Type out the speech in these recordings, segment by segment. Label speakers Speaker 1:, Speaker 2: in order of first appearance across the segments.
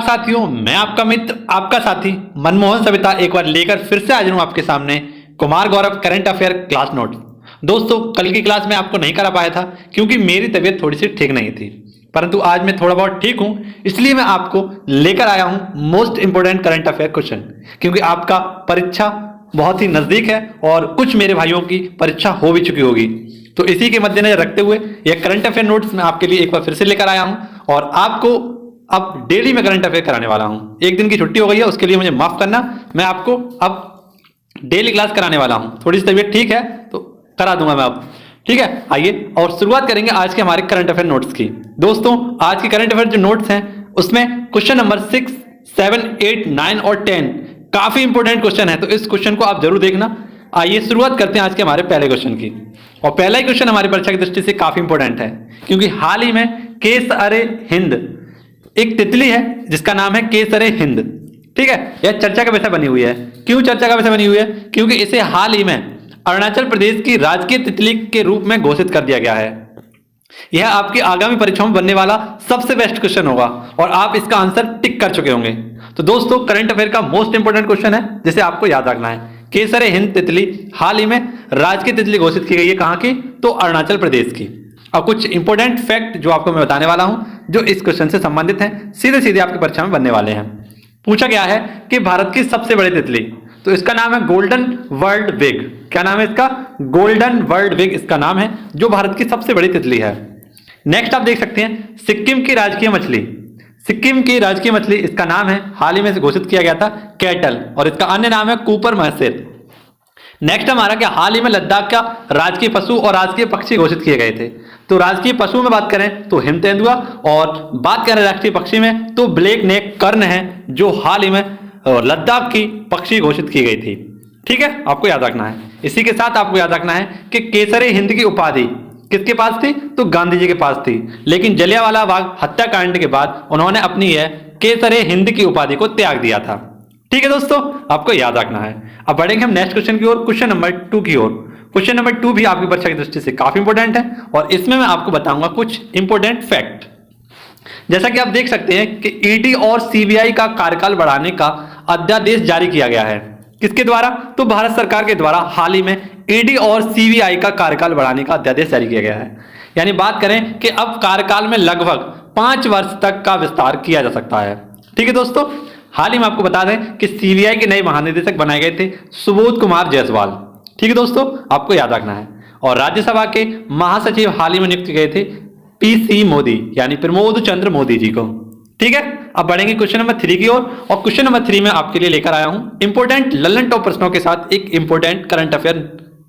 Speaker 1: साथियों, मैं आपका मित्र आपका साथी मनमोहन सविता एक बार लेकर फिर से हाजिर हूं आपके सामने Kumar Gaurav current affair class note. दोस्तों, कल की क्लास में आपको नहीं करा पाया था क्योंकि मेरी तबीयत थोड़ी सी ठीक नहीं थी, परंतु आज मैं थोड़ा बहुत ठीक हूं, इसलिए मैं आपको लेकर आया हूं most important current affair question. क्योंकि आपका परीक्षा बहुत ही नजदीक है और कुछ मेरे भाइयों की परीक्षा हो भी चुकी होगी, तो इसी के मद्देनजर रखते हुए यह करंट अफेयर नोट्स मैं आपके लिए एक बार फिर से लेकर आया हूं और आपको अब डेली में करंट अफेयर कराने वाला हूं। एक दिन की छुट्टी हो गई है, उसके लिए मुझे माफ करना। मैं आपको अब डेली क्लास कराने वाला हूं। थोड़ी सी तबीयत ठीक है तो करा दूंगा मैं अब, ठीक है। आइए और शुरुआत करेंगे आज के हमारे करंट अफेयर नोट्स की। दोस्तों, आज के करंट अफेयर जो नोट्स हैं उसमें क्वेश्चन नंबर 6, 7, 8, 9 और 10 काफी इंपोर्टेंट क्वेश्चन है, तो इस क्वेश्चन को आप जरूर देखना। आइए शुरुआत करते हैं आज के हमारे पहले क्वेश्चन की। और पहला ही क्वेश्चन हमारी परीक्षा की दृष्टि से काफी इंपोर्टेंट है क्योंकि हाल ही में केसरे हिंद एक तितली है जिसका नाम है केसरे हिंद, ठीक है। यह चर्चा का विषय बनी हुई है। क्यों चर्चा का विषय बनी हुई है? क्योंकि इसे हाल ही में अरुणाचल प्रदेश की राजकीय तितली के रूप में घोषित कर दिया गया है। यह आपकी आगामी परीक्षाओं में बनने वाला सबसे बेस्ट क्वेश्चन होगा और आप इसका आंसर टिक कर चुके होंगे। तो दोस्तों, करंट अफेयर का मोस्ट इंपोर्टेंट क्वेश्चन है जिसे आपको याद रखना है। केसरे हिंद तितली हाल ही में राजकीय तितली घोषित की गई है। कहां की? तो अरुणाचल प्रदेश की। अब कुछ इंपोर्टेंट फैक्ट जो आपको मैं बताने वाला हूं जो इस क्वेश्चन से संबंधित हैं, सीधे सीधे आपकी परीक्षा में बनने वाले हैं। पूछा गया है कि भारत की सबसे बड़ी तितली, तो इसका नाम है गोल्डन वर्ल्ड विग। क्या नाम है इसका? गोल्डन वर्ल्ड विग इसका नाम है, जो भारत की सबसे बड़ी तितली है। नेक्स्ट आप देख सकते हैं सिक्किम की राजकीय मछली। सिक्किम की राजकीय मछली इसका नाम है, हाल ही में घोषित किया गया था, कैटल, और इसका अन्य नाम है कूपर महसेर। नेक्स्ट हमारा क्या, हाल ही में लद्दाख का राजकीय पशु और राजकीय पक्षी घोषित किए गए थे। तो राजकीय पशु में बात करें तो हिम तेंदुआ, और बात करें राष्ट्रीय पक्षी में तो ब्लैक नेक कर्ण है, जो हाल ही में लद्दाख की पक्षी घोषित की गई थी, ठीक है। आपको याद रखना है। इसी के साथ आपको याद रखना है कि केसरे हिंद की उपाधि किसके पास थी? तो गांधी जी के पास थी, लेकिन जलियांवाला बाग हत्याकांड के बाद उन्होंने अपनी यह केसरे हिंद की उपाधि को त्याग दिया था, ठीक है दोस्तों, आपको याद रखना है। अब बढ़ेंगे हम नेक्स्ट क्वेश्चन की ओर, क्वेश्चन नंबर 2 की ओर। क्वेश्चन नंबर 2 भी आपकी परीक्षा की दृष्टि से काफी इंपोर्टेंट है और इसमें मैं आपको बताऊंगा कुछ इंपोर्टेंट फैक्ट। जैसा कि आप देख सकते हैं कि ईडी और सीबीआई का कार्यकाल बढ़ाने का अध्यादेश जारी किया गया है। किसके द्वारा? तो भारत सरकार के द्वारा हाल ही में ईडी और सीबीआई का कार्यकाल बढ़ाने का अध्यादेश जारी किया गया है। यानी बात करें कि अब कार्यकाल में लगभग 5 वर्ष तक का विस्तार किया जा सकता है, ठीक है दोस्तों। हाल ही में आपको बता दें कि सीबीआई के नए महानिदेशक बनाए गए थे सुबोध कुमार जायसवाल, ठीक है दोस्तों, आपको याद रखना है। और राज्यसभा के महासचिव हाल ही में नियुक्त किए थे पीसी मोदी, यानी प्रमोद चंद्र मोदी जी को, ठीक है। अब बढ़ेंगे क्वेश्चन नंबर 3 की ओर और क्वेश्चन नंबर 3 में आपके लिए लेकर आया हूं इंपोर्टेंट लल्लन टॉप प्रश्नों के साथ एक इंपोर्टेंट करंट अफेयर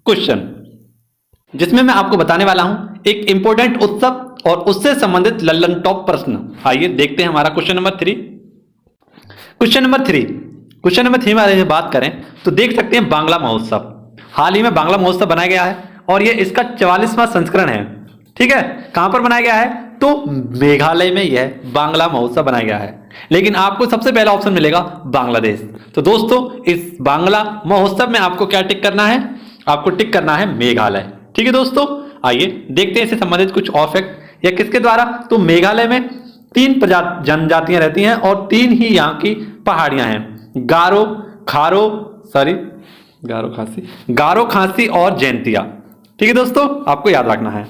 Speaker 1: क्वेश्चन, जिसमें मैं आपको बताने वाला हूं एक इंपोर्टेंट उत्सव और उससे संबंधित लल्लन टॉप प्रश्न। आइए देखते हैं हमारा क्वेश्चन नंबर 3। क्वेश्चन नंबर 3 में बात करें तो देख सकते हैं बांग्ला महोत्सव। हाल ही में बांग्ला महोत्सव बनाया गया है और यह इसका 44वां संस्करण है, ठीक है। कहां पर बनाया गया है? तो मेघालय में यह बांग्ला महोत्सव बनाया गया है, लेकिन आपको सबसे पहला ऑप्शन मिलेगा बांग्लादेश। तो दोस्तों, इस बांग्ला महोत्सव में आपको क्या टिक करना है? आपको टिक करना है मेघालय, ठीक है दोस्तों। आइए देखते हैं इससे संबंधित कुछ और फैक्ट। यह किसके द्वारा? तो मेघालय में 3 जनजातियां रहती हैं और 3 ही यहाँ की पहाड़ियां हैं, गारो, खासी और जैंतिया, ठीक है दोस्तों, आपको याद रखना है।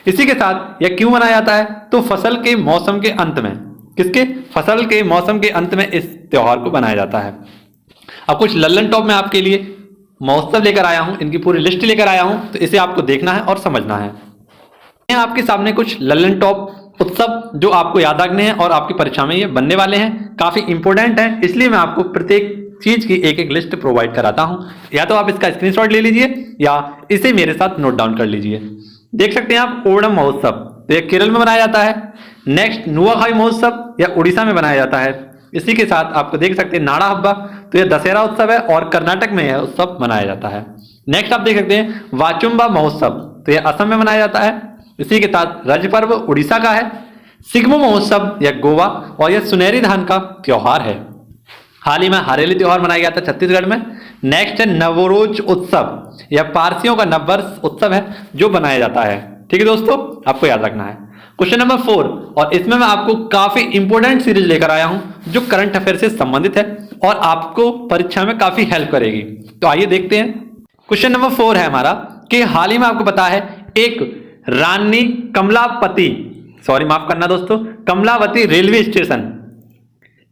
Speaker 1: इसी के साथ यह क्यों मनाया जाता है? तो फसल के मौसम के अंत में, किसके? फसल के मौसम के अंत में इस त्योहार को मनाया जाता है। अब कुछ लल्लन टॉप में आपके लिए महोत्सव लेकर आया हूं, इनकी पूरी लिस्ट लेकर आया हूं, तो इसे आपको देखना है और समझना है। आपके सामने कुछ लल्लन टॉप उत्सव जो आपको याद रखने हैं और आपकी परीक्षा में ये बनने वाले हैं, काफी इंपोर्टेंट है, इसलिए मैं आपको प्रत्येक चीज की एक एक लिस्ट प्रोवाइड कराता हूं। या तो आप इसका स्क्रीनशॉट ले लीजिए या इसे मेरे साथ नोट डाउन कर लीजिए। देख सकते हैं आप ओणम महोत्सव, तो यह केरल में बनाया जाता है। नेक्स्ट नुआखाई महोत्सव, यह उड़ीसा में बनाया जाता है। इसी के साथ आपको देख सकते हैं नाड़ा हब्बा, तो यह दशहरा उत्सव है और कर्नाटक में यह उत्सव मनाया जाता है। नेक्स्ट आप देख सकते हैं वाचुम्बा महोत्सव, तो यह असम में मनाया जाता है। इसी के साथ रज पर्व उड़ीसा का है। सिग्मो महोत्सव यह गोवा और यह सुनहरी धान का त्योहार है। हाल ही में हरेली त्योहार मनाया गया था छत्तीसगढ़ में। नेक्स्ट है नवरोज उत्सव, यह पारसियों का नववर्ष उत्सव है जो मनाया जाता है, ठीक है दोस्तों, आपको याद रखना है। क्वेश्चन नंबर 4, और इसमें मैं आपको काफी इंपॉर्टेंट सीरीज लेकर आया हूं जो करंट अफेयर से संबंधित है और आपको परीक्षा में काफी हेल्प करेगी। तो आइए देखते हैं। क्वेश्चन नंबर 4 है हमारा कि हाल ही में आपको पता है एक रानी कमलापति, सॉरी माफ करना दोस्तों, कमलावती रेलवे स्टेशन,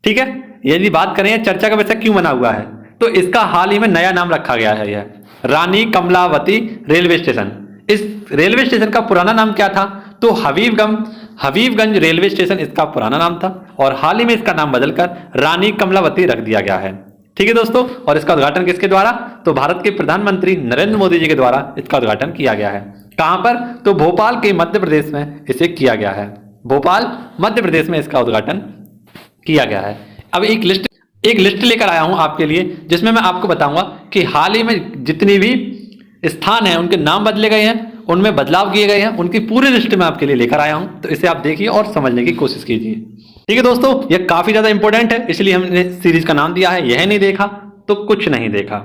Speaker 1: ठीक है, यदि बात करें चर्चा का वैसा क्यों बना हुआ है, तो इसका हाल ही में नया नाम रखा गया है, यह रानी कमलावती रेलवे स्टेशन। इस रेलवे स्टेशन का पुराना नाम क्या था, तो हबीबगंज रेलवे स्टेशन इसका पुराना नाम था और हाल ही में इसका नाम बदलकर रानी कमलावती रख दिया गया है। ठीक है दोस्तों, और इसका उद्घाटन किसके द्वारा, तो भारत के प्रधानमंत्री नरेंद्र मोदी जी के द्वारा इसका उद्घाटन किया गया है। कहां पर, तो भोपाल के मध्य प्रदेश में इसे किया गया है। भोपाल मध्य प्रदेश में इसका उद्घाटन किया गया है। अब एक लिस्ट लेकर आया हूं आपके लिए जिसमें मैं आपको बताऊंगा कि हाल ही में जितनी भी स्थान हैं उनके नाम बदले गए हैं, उनमें बदलाव किए गए हैं, उनकी पूरी लिस्ट में आपके लिए लेकर आया हूं, तो इसे आप देखिए और समझने की कोशिश कीजिए। ठीक है दोस्तों, यह काफी ज्यादा इंपॉर्टेंट है, इसलिए हमने सीरीज का नाम दिया है। यह नहीं देखा तो कुछ नहीं देखा।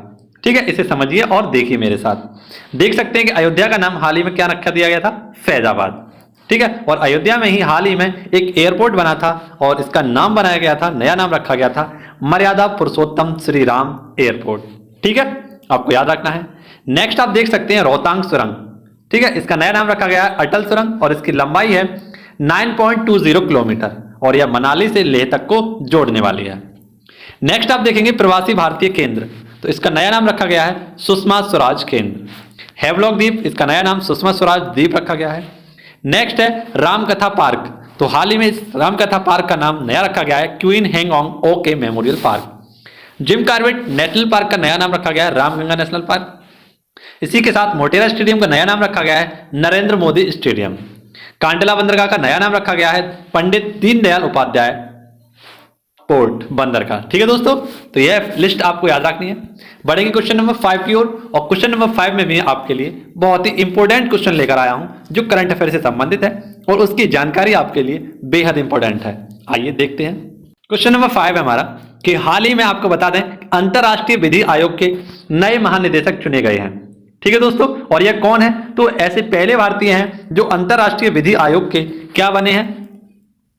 Speaker 1: ठीक है, इसे समझिए और देखिए मेरे साथ। देख सकते हैं कि अयोध्या का नाम हाल ही में क्या रखा दिया गया था, फैजाबाद। ठीक है, और अयोध्या में ही हाल ही में एक एयरपोर्ट बना था और इसका नाम बनाया गया था, नया नाम रखा गया था मर्यादा पुरुषोत्तम श्री राम एयरपोर्ट। ठीक है, आपको याद रखना है। नेक्स्ट आप देख सकते हैं रोहतांग सुरंग। ठीक है, इसका नया नाम रखा गया है अटल सुरंग और इसकी लंबाई है 9.20 किलोमीटर और यह मनाली से लेह तक को जोड़ने वाली है। नेक्स्ट आप देखेंगे प्रवासी भारतीय केंद्र, तो इसका नया नाम रखा गया है सुषमा स्वराज केंद्र। हैवलॉक द्वीप, इसका नया नाम सुषमा स्वराज द्वीप रखा गया है। नेक्स्ट है रामकथा पार्क, तो हाल ही में इस रामकथा पार्क का नाम नया रखा गया है क्वीन हैंगऑन्ग ओके memorial park. Jim Corbett national park का नया नाम रखा गया है रामगंगा नेशनल पार्क। इसी के साथ मोटेरा स्टेडियम का नया नाम रखा गया है नरेंद्र मोदी स्टेडियम। कांडला बंदरगाह का नया नाम रखा गया है पंडित दीनदयाल उपाध्याय पोर्ट बंदरगाह। ठीक है दोस्तों, तो यह लिस्ट आपको याद रखनी है। बढ़ेंगे क्वेश्चन नंबर 5 की ओर, और क्वेश्चन नंबर 5 में भी आपके लिए बहुत ही इंपॉर्टेंट क्वेश्चन लेकर आया हूं जो करंट अफेयर से संबंधित है और उसकी जानकारी आपके लिए बेहद इंपॉर्टेंट है। आइए देखते हैं। क्वेश्चन नंबर 5 है हमारा कि हाल ही में आपको बता दें अंतरराष्ट्रीय विधि आयोग के नए महानिदेशक चुने गए हैं। ठीक है दोस्तों, और यह कौन है, तो ऐसे पहले भारतीय हैं जो अंतरराष्ट्रीय विधि आयोग के क्या बने हैं,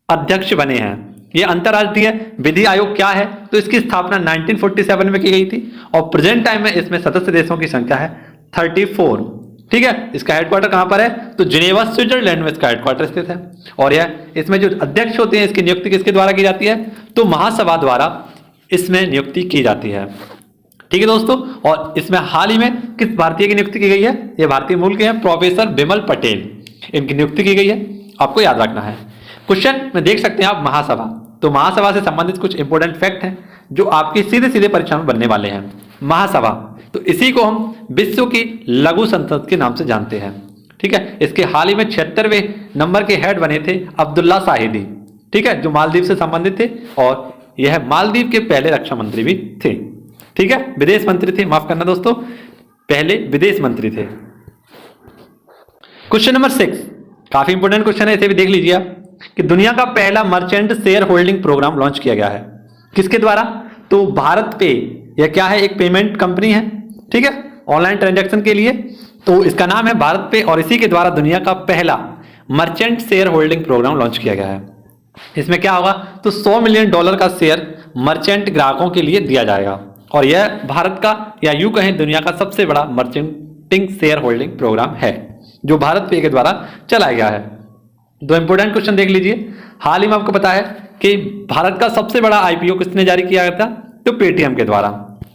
Speaker 1: अध्यक्ष बने हैं। यह अंतरराष्ट्रीय विधि आयोग क्या है, तो इसकी स्थापना 1947 में की गई थी और प्रेजेंट टाइम में इसमें सदस्य देशों की संख्या है 34। ठीक है, इसका हेडक्वार्टर कहां पर है, तो जिनेवा स्विट्जरलैंड में इसका हेडक्वार्टर स्थित है। और यह इसमें जो अध्यक्ष होते हैं इसकी नियुक्ति किसके द्वारा की जाती है, तो महासभा द्वारा इसमें नियुक्ति की जाती है। ठीक है दोस्तों, और इसमें हाल ही में किस भारतीय की नियुक्ति की गई है, ये भारतीय मूल के हैं प्रोफेसर बिमल पटेल, इनकी नियुक्ति की गई है, आपको याद रखना है। क्वेश्चन में देख सकते हैं आप महासभा, तो महासभा से संबंधित कुछ इंपॉर्टेंट फैक्ट हैं जो आपकी सीधे सीधे परीक्षा में बनने वाले हैं। महासभा, तो इसी को हम विश्व की लघु संसद के नाम से जानते हैं। ठीक है, इसके हाल ही में 76वें नंबर के हेड बने थे अब्दुल्ला शाहिदी। ठीक है, जो मालदीव से संबंधित थे और यह मालदीव के पहले रक्षा मंत्री भी थे। ठीक है, विदेश मंत्री थे, माफ करना दोस्तों, पहले विदेश मंत्री थे। क्वेश्चन नंबर 6 काफी इंपोर्टेंट क्वेश्चन है, इसे भी देख लीजिए आप कि दुनिया का पहला merchant share holding programme launch किया गया है किसके द्वारा, तो भारत पे। यह क्या है, एक पेमेंट कंपनी है। ठीक है, ऑनलाइन ट्रांजैक्शन के लिए, तो इसका नाम है भारत पे और इसी के द्वारा दुनिया का पहला merchant share holding programme launch किया गया है। इसमें क्या होगा, तो $100 मिलियन का शेयर मर्चेंट ग्राहकों के लिए दिया जाएगा और यह भारत का या यूं कहें दुनिया का सबसे बड़ा मर्चेंटिंग शेयर होल्डिंग प्रोग्राम है जो भारत पे के द्वारा चलाया गया है। दो इंपोर्टेंट क्वेश्चन देख लीजिए। हाल ही में आपको पता है कि भारत का सबसे बड़ा आईपीओ किसने जारी किया गया था, तो पेटीएम के द्वारा।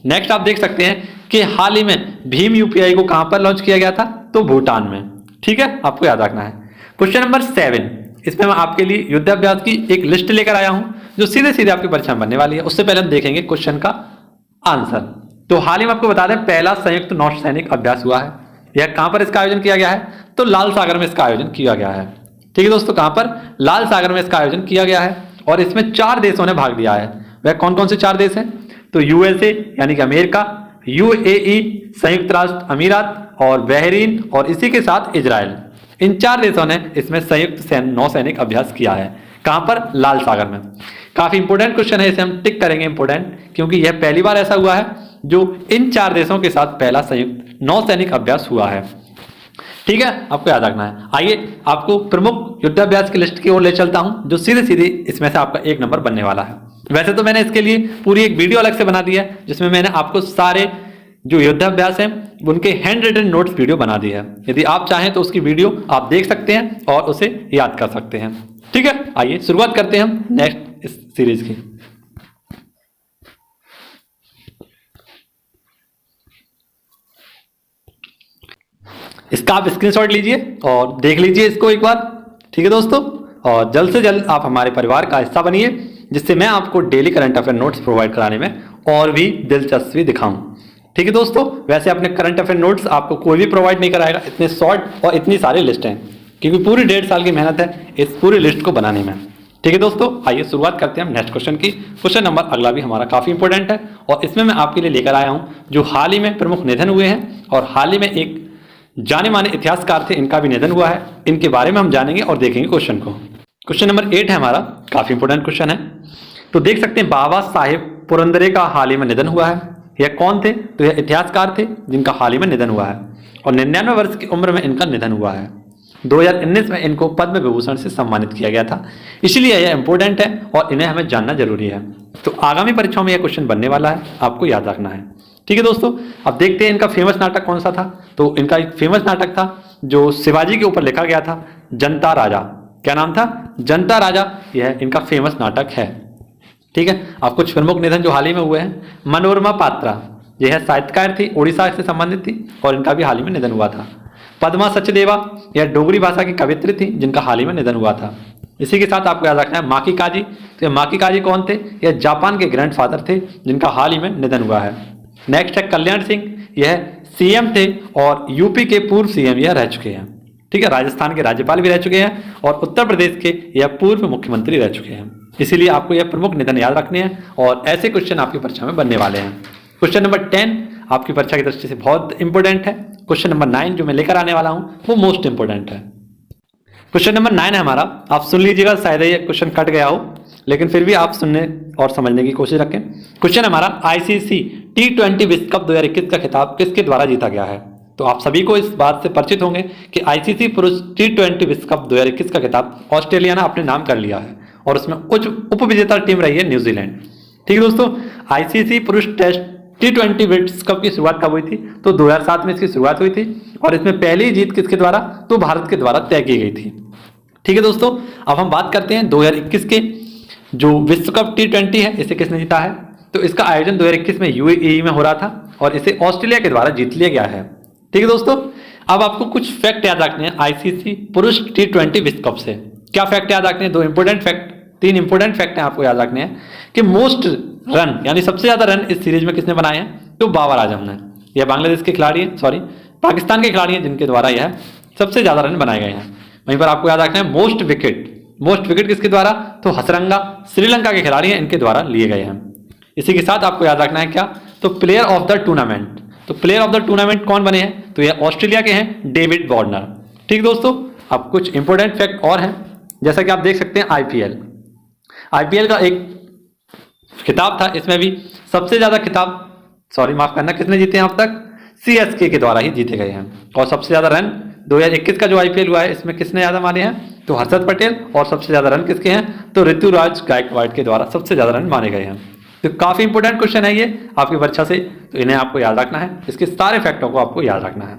Speaker 1: नेक्स्ट आप देख सकते हैं कि हाल ही में भीम यूपीआई को कहां पर लॉन्च किया गया था, तो भूटान में। ठीक है, आपको याद रखना है। क्वेश्चन नंबर 7, इसमें मैं आपके लिए युद्धाभ्यास की एक लिस्ट लेकर आया हूं जो सीधे सीधे आपकी परीक्षा में बनने वाली है। उससे पहले हम देखेंगे क्वेश्चन का आंसर। तो हाल ही में आपको बता दें पहला संयुक्त नौसैनिक अभ्यास हुआ है। यह कहां पर इसका आयोजन किया गया है, तो लाल सागर में इसका आयोजन किया गया है। ठीक है दोस्तों, कहां पर, लाल सागर में इसका आयोजन किया गया है और इसमें 4 देशों ने भाग लिया है। वह कौन कौन से 4 देश हैं, तो यूएसए यानी कि अमेरिका, यूएई संयुक्त राष्ट्र अमीरात और बहरीन और इसी के साथ इजराइल। इन 4 देशों ने इसमें संयुक्त नौसैनिक अभ्यास किया है। कहां पर, लाल सागर में। काफी इंपोर्टेंट क्वेश्चन है, इसे हम टिक करेंगे इंपोर्टेंट, क्योंकि यह पहली बार ऐसा हुआ है जो इन 4 देशों के साथ पहला संयुक्त नौसैनिक अभ्यास हुआ है। ठीक है, आपको याद रखना है। आइए आपको प्रमुख युद्धाभ्यास की लिस्ट की ओर ले चलता हूं, जो सीधे सीधे इसमें से आपका 1 नंबर बनने वाला है। वैसे तो मैंने इसके लिए पूरी एक वीडियो अलग से बना दी है, जिसमें मैंने आपको सारे जो युद्धाभ्यास हैं उनके हैंड रिटन नोट्स वीडियो बना दी है। यदि आप चाहें तो उसकी वीडियो आप देख सकते हैं और उसे याद कर सकते हैं। ठीक है, आइए शुरुआत करते हैं हम नेक्स्ट इस सीरीज की। इसका आप स्क्रीनशॉट लीजिए और देख लीजिए इसको एक बार। ठीक है दोस्तों, और जल्द से जल्द आप हमारे परिवार का हिस्सा बनिए, जिससे मैं आपको daily current affair notes provide कराने में और भी दिलचस्पी दिखाऊं। ठीक है दोस्तों, वैसे अपने करंट अफेयर नोट्स आपको कोई भी प्रोवाइड नहीं कराएगा, इतने शॉर्ट और इतनी सारी लिस्ट हैं, क्योंकि पूरी 1.5 साल की मेहनत है इस पूरी लिस्ट को बनाने में। ठीक है दोस्तों, आइए शुरुआत करते हैं हम नेक्स्ट क्वेश्चन की। क्वेश्चन नंबर अगला भी हमारा काफी इंपॉर्टेंट है, और इसमें मैं आपके लिए लेकर आया हूं जो हाल ही में प्रमुख निधन हुए हैं, और हाल ही में एक जाने माने इतिहासकार थे, इनका भी निधन हुआ है। इनके बारे में हम जानेंगे और देखेंगे क्वेश्चन को। क्वेश्चन नंबर 8 है हमारा, काफी इंपॉर्टेंट क्वेश्चन है। तो देख सकते हैं बाबा साहेब पुरंदरे का हाल ही में निधन हुआ है। यह कौन थे? तो यह इतिहासकार थे जिनका हाल ही में निधन हुआ है, और 99 वर्ष की उम्र में इनका निधन हुआ है। 2019 में इनको पद्म विभूषण से सम्मानित किया गया था, इसलिए यह इंपॉर्टेंट है और इन्हें हमें जानना जरूरी है। तो आगामी परीक्षाओं में यह क्वेश्चन बनने वाला है, आपको याद रखना है। ठीक है दोस्तों, अब देखते हैं इनका फेमस नाटक कौन सा था। तो इनका एक फेमस नाटक था जो शिवाजी के ऊपर लिखा गया था, जनता राजा। क्या नाम था? जनता राजा। यह इनका फेमस नाटक है। ठीक है, अब कुछ प्रमुख निधन जो हाल ही में हुए हैं। मनोरमा पात्रा, यह साहित्यकार थी, उड़ीसा से संबंधित थी, और इनका भी हाल ही में निधन हुआ था। पद्मा सचदेवा, यह डोगरी भाषा की कवित्री थी जिनका हाल ही में निधन हुआ था। इसी के साथ आपको याद रखना है माकी काजी। तो ये माकी काजी कौन थे? यह जापान के ग्रैंडफादर थे जिनका हाल ही में निधन हुआ है। नेक्स्ट है कल्याण सिंह, यह सीएम थे और यूपी के पूर्व सीएम यह रह चुके हैं। ठीक है, राजस्थान के राज्यपाल भी रह चुके हैं, और उत्तर प्रदेश के यह पूर्व मुख्यमंत्री रह चुके हैं। इसीलिए आपको यह प्रमुख निधन याद रखने हैं, और ऐसे क्वेश्चन आपकी परीक्षा में बनने वाले हैं। क्वेश्चन नंबर 10 आपकी परीक्षा की दृष्टि से बहुत इंपॉर्टेंट है। क्वेश्चन नंबर 9 जो मैं लेकर आने वाला हूं वो मोस्ट इंपॉर्टेंट है। क्वेश्चन नंबर 9 है हमारा, आप सुन लीजिएगा, शायद ये क्वेश्चन कट गया हो, लेकिन फिर भी आप सुनने और समझने की कोशिश रखें। क्वेश्चन हमारा, आईसीसी T20 विश्व कप 2021 का खिताब किसके द्वारा जीता गया है? तो आप सभी को इस बात से परिचित होंगे कि आईसीसी पुरुष T20 विश्व कप 2021 का खिताब ऑस्ट्रेलिया ने अपने नाम कर लिया है, और उसमें उप विजेता टीम रही है न्यूजीलैंड। ठीक है दोस्तों, आईसीसी पुरुष टेस्ट T20 विश्व कप की शुरुआत कब हुई थी? तो 2007 में इसकी शुरुआत हुई थी, और इसमें पहली जीत किसके द्वारा? तो भारत के द्वारा तय की गई थी। ठीक है दोस्तों, अब हम बात करते हैं 2021 के जो विश्व कप T20 है, इसे किसने जीता है? तो इसका आयोजन 2021 में यूएई में हो रहा था, और इसे ऑस्ट्रेलिया के द्वारा जीत लिया गया है। ठीक है दोस्तों, अब आपको कुछ फैक्ट याद रखने हैं आईसीसी पुरुष T20 विश्व कप से। क्या फैक्ट याद रखने हैं? 2 इंपोर्टेंट फैक्ट, 3 इंपोर्टेंट फैक्ट हैं आपको याद रखने हैं कि मोस्ट रन, यानी सबसे ज्यादा रन इस सीरीज में किसने बनाए हैं? तो बाबर आजम ने। यह बांग्लादेश के खिलाड़ी हैं, सॉरी पाकिस्तान के खिलाड़ी हैं, जिनके द्वारा यह सबसे ज्यादा रन बनाए गए हैं। वहीं पर आपको याद रखना है मोस्ट विकेट किसके द्वारा? तो हसरंगा श्रीलंका के खिलाड़ी हैं, इनके द्वारा लिए गए हैं। इसी के साथ आपको याद रखना है क्या? तो प्लेयर ऑफ द टूर्नामेंट। तो प्लेयर ऑफ द टूर्नामेंट कौन बने हैं? तो यह ऑस्ट्रेलिया के हैं, डेविड वार्नर। ठीक दोस्तों, अब कुछ इंपोर्टेंट फैक्ट और हैं, जैसा कि आप देख सकते हैं आईपीएल का एक खिताब था, इसमें भी सबसे ज्यादा खिताब, सॉरी माफ करना, किसने जीते हैं अब तक? सीएसके के द्वारा ही जीते गए हैं। और सबसे ज्यादा रन 2021 का जो आईपीएल हुआ है, इसमें किसने ज्यादा मारे हैं? तो हर्षद पटेल। और सबसे ज्यादा रन किसके हैं? तो ऋतुराज गायकवाड़ के द्वारा सबसे ज्यादा रन माने गए हैं। तो काफी इंपोर्टेंट क्वेश्चन है ये आपकी परीक्षा से, तो इन्हें आपको याद रखना है, इसके सारे फैक्टों को आपको याद रखना है।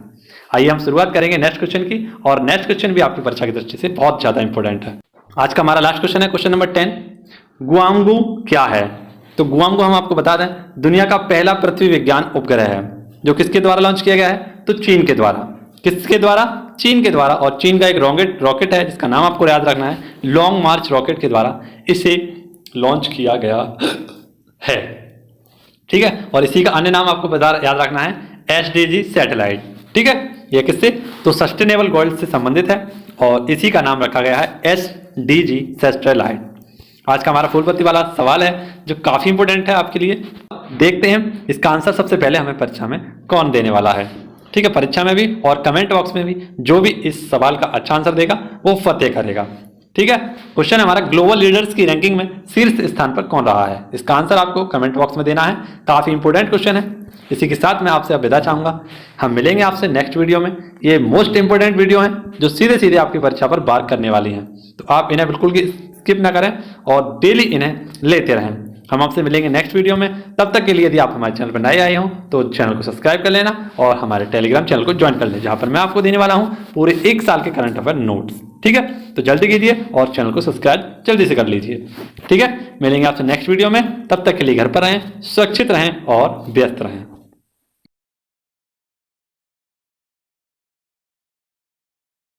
Speaker 1: आइए हम शुरुआत करेंगे नेक्स्ट क्वेश्चन की, और नेक्स्ट क्वेश्चन भी आपकी परीक्षा की दृष्टि से बहुत ज्यादा इंपॉर्टेंट है। आज का हमारा लास्ट क्वेश्चन है क्वेश्चन नंबर 10, गुआंगू क्या है? तो गुआंगू हम आपको बता दें दुनिया का पहला पृथ्वी विज्ञान उपग्रह है, जो किसके द्वारा लॉन्च किया गया है? तो चीन के द्वारा। किसके द्वारा? चीन के द्वारा। और चीन का एक रॉकेट है जिसका नाम आपको याद रखना है, लॉन्ग मार्च रॉकेट के द्वारा इसे लॉन्च किया गया है। ठीक है, और इसी का अन्य नाम आपको याद रखना है SDG सैटेलाइट। ठीक है, यह किससे? तो सस्टेनेबल गोल्स से संबंधित है, और इसी का नाम रखा गया है SDG सैटेलाइट। आज का हमारा फूलपत्ती वाला सवाल है जो काफी इंपोर्टेंट है आपके लिए। देखते हैं इसका आंसर सबसे पहले हमें परीक्षा में कौन देने वाला है। ठीक है, परीक्षा में भी और कमेंट बॉक्स में भी जो भी इस सवाल का अच्छा आंसर देगा वो फतेह करेगा। ठीक है। क्वेश्चन हमारा ग्लोबल लीडर्स की रैंकिंग में शीर्ष स्थान पर कौन रहा है, इसका आंसर आपको कमेंट बॉक्स में देना है। काफी इंपोर्टेंट क्वेश्चन है। इसी के साथ मैं आपसे अब विदा चाहूंगा। हम मिलेंगे आपसे नेक्स्ट वीडियो में। ये मोस्ट इंपोर्टेंट वीडियो है जो सीधे सीधे आपकी परीक्षा पर बात करने वाली हैं, तो आप इन्हें बिल्कुल भी स्किप ना करें और डेली इन्हें लेते रहें। हम आपसे मिलेंगे नेक्स्ट वीडियो में। तब तक के लिए यदि आप हमारे चैनल पर नए आए हों तो चैनल को सब्सक्राइब कर लेना और हमारे टेलीग्राम चैनल को ज्वाइन कर लें, जहां पर मैं आपको देने वाला हूं पूरे 1 साल के करंट अफेयर नोट्स। ठीक है, तो जल्दी कीजिए और चैनल को सब्सक्राइब जल्दी से कर लीजिए। ठीक है, मिलेंगे आपसे नेक्स्ट वीडियो में। तब तक के लिए घर पर रहें, सुरक्षित रहें और व्यस्त रहें।